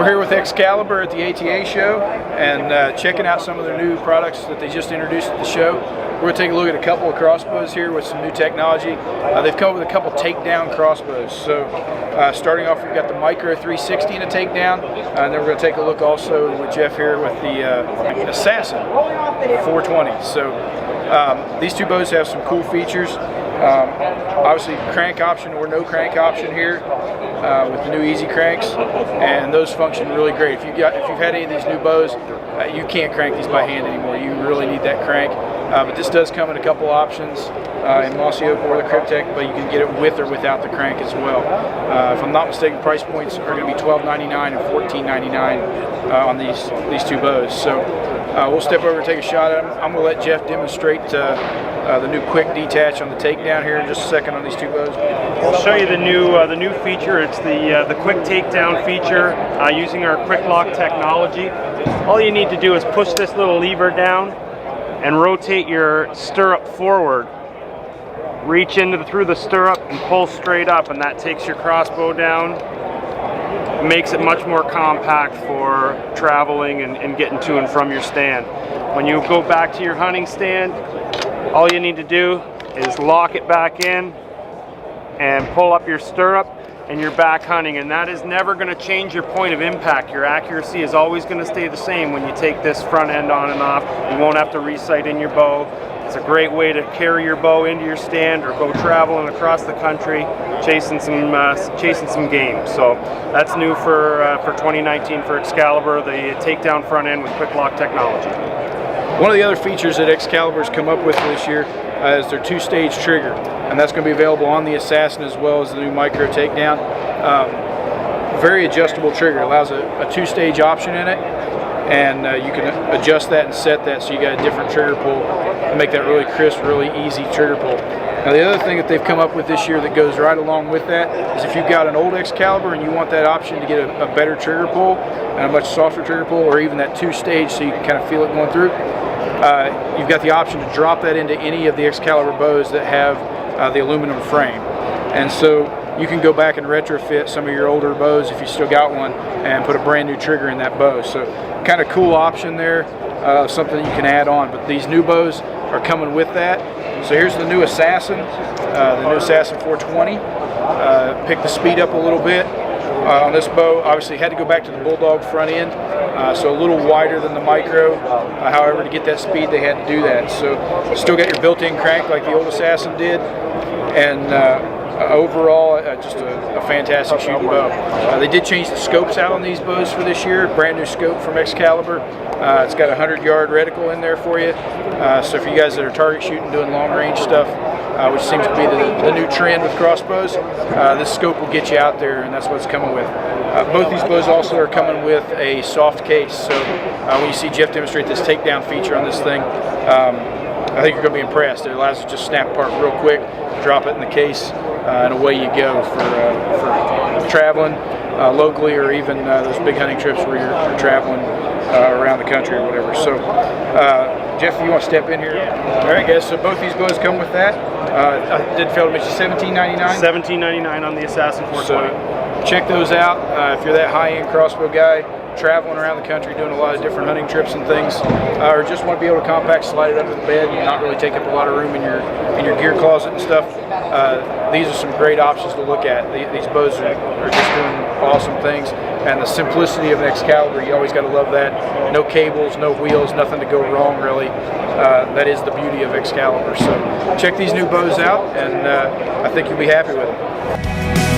We're here with Excalibur at the ATA show and checking out some of their new products that they just introduced at the show. We're going to take a look at a couple of crossbows here with some new technology. They've come up with a couple takedown crossbows. So starting off, we've got the Micro 360 in a takedown, and then we're going to take a look also with Jeff here with the Assassin 420. So these two bows have some cool features. Obviously crank option or no crank option here with the new easy cranks, and those function really great. If you've had any of these new bows, you can't crank these by hand anymore. You really need that crank. But this does come in a couple options in Mossy Oak or the Cryptek, but you can get it with or without the crank as well. If I'm not mistaken, price points are going to be $12.99 and $14.99 on these two bows. So we'll step over and take a shot at them. I'm going to let Jeff demonstrate the new quick detach on the takedown here in just a second on these two bows. I'll show you the new feature. It's the quick takedown feature using our quick Loc Technology. All you need to do is push this little lever down and rotate your stirrup forward. Reach through the stirrup and pull straight up, and that takes your crossbow down. It makes it much more compact for traveling and getting to and from your stand. When you go back to your hunting stand, all you need to do is lock it back in and pull up your stirrup, and you're back hunting, and that is never going to change your point of impact. Your accuracy is always going to stay the same when you take this front end on and off. You won't have to resight in your bow. It's a great way to carry your bow into your stand or go traveling across the country chasing some game. So that's new for 2019 for Excalibur, the takedown front end with quick Loc Technology. One of the other features that Excalibur's come up with this year is their two-stage trigger, and that's going to be available on the Assassin as well as the new Micro takedown. Very adjustable trigger, allows a two-stage option in it, and you can adjust that and set that so you got a different trigger pull and make that really crisp, really easy trigger pull. Now the other thing that they've come up with this year that goes right along with that is if you've got an old Excalibur and you want that option to get a better trigger pull and a much softer trigger pull, or even that two-stage so you can kind of feel it going through, you've got the option to drop that into any of the Excalibur bows that have the aluminum frame. And so you can go back and retrofit some of your older bows if you still got one and put a brand new trigger in that bow. So kind of cool option there, something that you can add on. But these new bows are coming with that. So here's the new Assassin, the new Assassin 420. Pick the speed up a little bit. On this bow, obviously had to go back to the Bulldog front end, so a little wider than the Micro. However, to get that speed, they had to do that. So still got your built-in crank like the old Assassin did, and overall, just a fantastic shooting bow. They did change the scopes out on these bows for this year. Brand new scope from Excalibur. It's got a 100-yard reticle in there for you. So for you guys that are target shooting, doing long-range stuff, which seems to be the new trend with crossbows, this scope will get you out there, and that's what it's coming with. Both these bows also are coming with a soft case. So when you see Jeff demonstrate this takedown feature on this thing, I think you're going to be impressed. It allows you to just snap apart real quick, drop it in the case, and away you go for traveling locally, or even those big hunting trips where you're traveling around the country or whatever. So Jeff, if you want to step in here. All right, guys, so both these bows come with that. I did fail to mention $17.99. $17.99 on the Assassin 420. So check those out if you're that high-end crossbow guy, traveling around the country doing a lot of different hunting trips and things, or just want to be able to compact slide it under the bed and not really take up a lot of room in your gear closet and stuff. These are some great options to look at. These bows are just doing awesome things, and the simplicity of an Excalibur, you always got to love that. No cables, no wheels, nothing to go wrong really. That is the beauty of Excalibur. So check these new bows out, and I think you'll be happy with them.